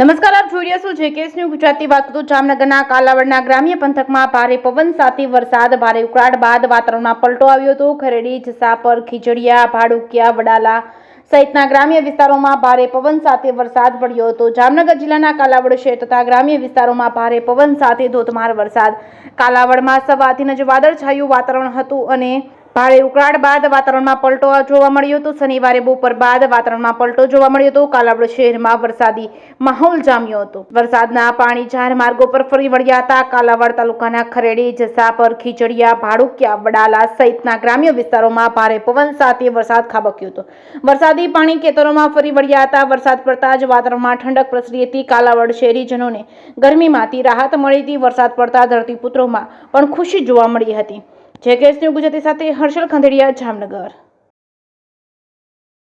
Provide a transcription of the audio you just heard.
નમસ્કાર, આપ જોઈ રહ્યા છો જેકેએસ ન્યૂઝ ગુજરાતી. વાત કરું જામનગરના કાલાવડના ગ્રામ્ય પંથકમાં ભારે પવન સાથે વરસાદ. ભારે ઉકળાટ બાદ વાતાવરણમાં પલટો આવ્યો હતો. ખરેડી, જસાપર, ખીજડીયા, ભાડુકિયા, વડાલા સહિતના ગ્રામ્ય વિસ્તારોમાં ભારે પવન સાથે વરસાદ પડ્યો હતો. જામનગર જિલ્લાના કાલાવડ શહેર તથા ગ્રામ્ય વિસ્તારોમાં ભારે પવન સાથે ધોધમાર વરસાદ. કાલાવડમાં સવારથી જ વાદળછાયું વાતાવરણ હતું અને ભારે ઉકળાટ બાદ વાતાવરણમાં પલટો જોવા મળ્યો હતો. શનિવારે બપોર બાદ વાતાવરણમાં પલટો જોવા મળ્યો હતો. કાલાવડ શહેરમાં વરસાદી માહોલ જામ્યો હતો. વરસાદના પાણી જાહેર માર્ગો પર ફરી વળ્યા હતા. કાલાવડ તાલુકાના ખરેડી, જસાપર, ખીજડીયા, ભાડુકિયા, વડાલા સહિતના ગ્રામ્ય વિસ્તારોમાં ભારે પવન સાથે વરસાદ ખાબક્યો હતો. વરસાદી પાણી ખેતરોમાં ફરી વળ્યા હતા. વરસાદ પડતા જ વાતાવરણમાં ઠંડક પ્રસરી હતી. કાલાવડ શહેરીજનોને ગરમીમાંથી રાહત મળી હતી. વરસાદ પડતા ધરતીપુત્રોમાં પણ ખુશી જોવા મળી હતી. જેકેએસ ન્યૂઝ ગુજરાતી સાથે હર્ષલ ખંડેરિયા, જામનગર.